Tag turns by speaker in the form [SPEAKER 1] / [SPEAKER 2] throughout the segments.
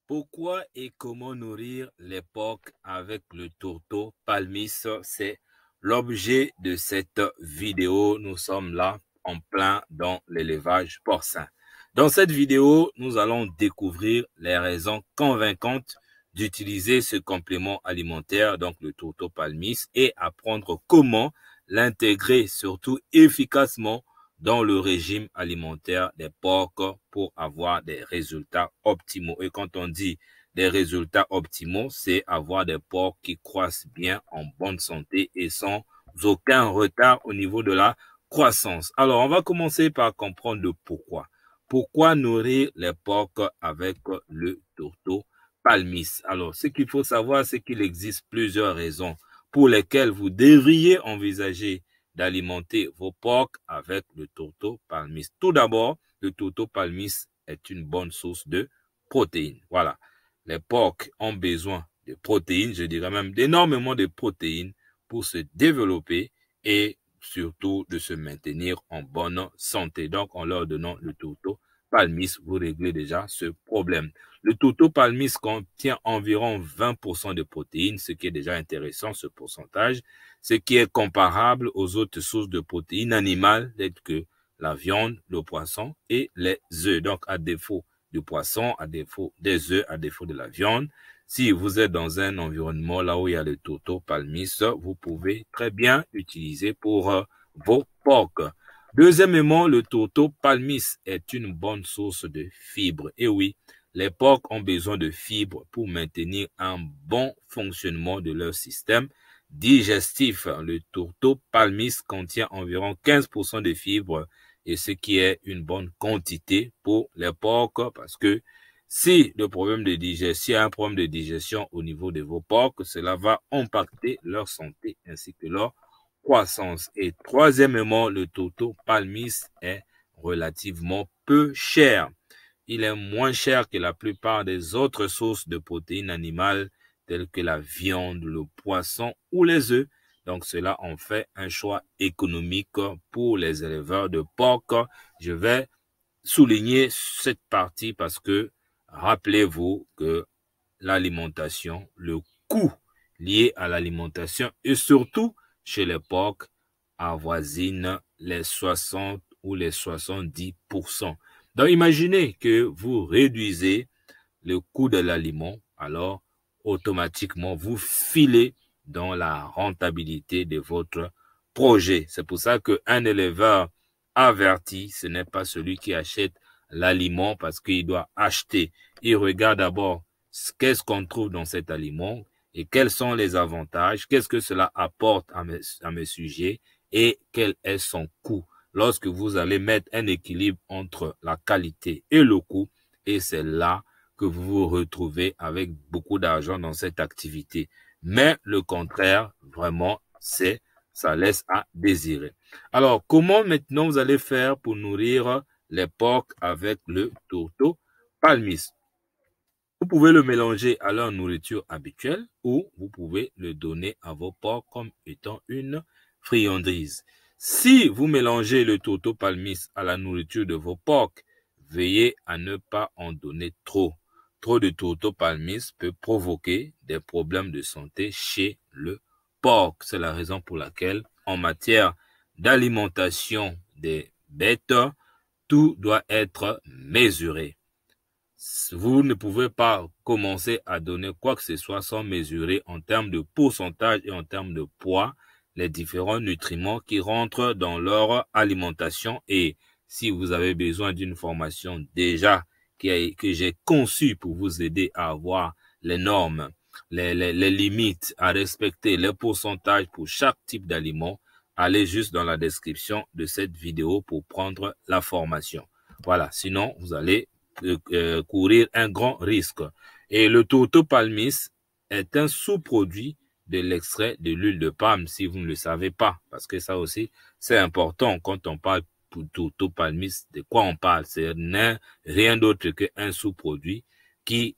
[SPEAKER 1] Pourquoi et comment nourrir les porcs avec le tourteau palmis? C'est l'objet de cette vidéo. Nous sommes là en plein dans l'élevage porcin. Dans cette vidéo, nous allons découvrir les raisons convaincantes d'utiliser ce complément alimentaire, donc le tourteau palmis, et apprendre comment l'intégrer surtout efficacement dans le régime alimentaire des porcs pour avoir des résultats optimaux. Et quand on dit des résultats optimaux, c'est avoir des porcs qui croissent bien, en bonne santé et sans aucun retard au niveau de la croissance. Alors, on va commencer par comprendre le pourquoi. Pourquoi nourrir les porcs avec le tourteau palmis? Alors, ce qu'il faut savoir, c'est qu'il existe plusieurs raisons pour lesquelles vous devriez envisager d'alimenter vos porcs avec le tourteau palmis. Tout d'abord, le tourteau palmis est une bonne source de protéines. Voilà. Les porcs ont besoin de protéines, je dirais même d'énormément de protéines pour se développer et surtout de se maintenir en bonne santé. Donc, en leur donnant le tourteau palmis, vous réglez déjà ce problème. Le tourteau palmis contient environ 20% de protéines, ce qui est déjà intéressant, ce pourcentage, ce qui est comparable aux autres sources de protéines animales, telles que la viande, le poisson et les œufs. Donc, à défaut du poisson, à défaut des œufs, à défaut de la viande, si vous êtes dans un environnement là où il y a le tourteau palmis, vous pouvez très bien utiliser pour vos porcs. Deuxièmement, le tourteau palmis est une bonne source de fibres. Et oui, les porcs ont besoin de fibres pour maintenir un bon fonctionnement de leur système digestif. Le tourteau palmis contient environ 15% de fibres et ce qui est une bonne quantité pour les porcs parce que si le problème de digestion, s'il y a un problème de digestion au niveau de vos porcs, cela va impacter leur santé ainsi que leur croissance. Et troisièmement, le tourteau palmis est relativement peu cher. Il est moins cher que la plupart des autres sources de protéines animales telles que la viande, le poisson ou les œufs. Donc cela en fait un choix économique pour les éleveurs de porcs. Je vais souligner cette partie parce que rappelez-vous que l'alimentation, le coût lié à l'alimentation et surtout chez les porcs avoisine les 60 ou les 70%. Donc imaginez que vous réduisez le coût de l'aliment, alors automatiquement vous filez dans la rentabilité de votre projet. C'est pour ça qu'un éleveur averti, ce n'est pas celui qui achète l'aliment parce qu'il doit acheter. Il regarde d'abord qu'est-ce qu'on trouve dans cet aliment et quels sont les avantages, qu'est-ce que cela apporte à mes sujets et quel est son coût. Lorsque vous allez mettre un équilibre entre la qualité et le coût, et c'est là que vous vous retrouvez avec beaucoup d'argent dans cette activité. Mais le contraire, vraiment, ça laisse à désirer. Alors, comment maintenant vous allez faire pour nourrir les porcs avec le tourteau palmis? Vous pouvez le mélanger à leur nourriture habituelle ou vous pouvez le donner à vos porcs comme étant une friandise. Si vous mélangez le tourteau palmis à la nourriture de vos porcs, veillez à ne pas en donner trop. Trop de tourteau palmis peut provoquer des problèmes de santé chez le porc. C'est la raison pour laquelle, en matière d'alimentation des bêtes, tout doit être mesuré. Vous ne pouvez pas commencer à donner quoi que ce soit sans mesurer en termes de pourcentage et en termes de poids les différents nutriments qui rentrent dans leur alimentation. Et si vous avez besoin d'une formation déjà que j'ai conçue pour vous aider à avoir les normes, les limites à respecter, les pourcentages pour chaque type d'aliment, allez juste dans la description de cette vidéo pour prendre la formation. Voilà, sinon vous allez courir un grand risque. Et le tourteau palmis est un sous-produit de l'extrait de l'huile de palme, si vous ne le savez pas, parce que ça aussi, c'est important quand on parle de tourteau palmis, de quoi on parle? C'est rien d'autre qu'un sous-produit qui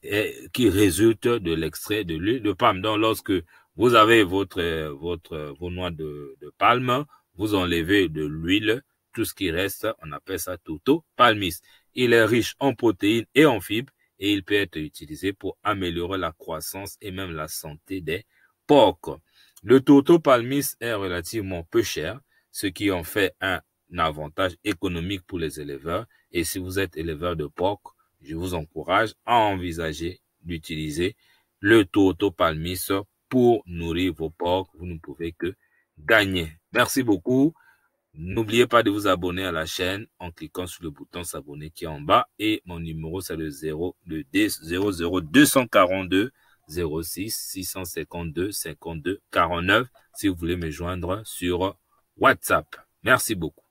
[SPEAKER 1] résulte de l'extrait de l'huile de palme. Donc, lorsque vous avez vos noix de palme, vous enlevez de l'huile, tout ce qui reste, on appelle ça tourteau palmis. Il est riche en protéines et en fibres. et il peut être utilisé pour améliorer la croissance et même la santé des porcs. Le tourteau palmis est relativement peu cher, ce qui en fait un avantage économique pour les éleveurs. Et si vous êtes éleveur de porcs, je vous encourage à envisager d'utiliser le tourteau palmis pour nourrir vos porcs. Vous ne pouvez que gagner. Merci beaucoup. N'oubliez pas de vous abonner à la chaîne en cliquant sur le bouton s'abonner qui est en bas. Et mon numéro, c'est le 00242 06 652 52 49 si vous voulez me joindre sur WhatsApp. Merci beaucoup.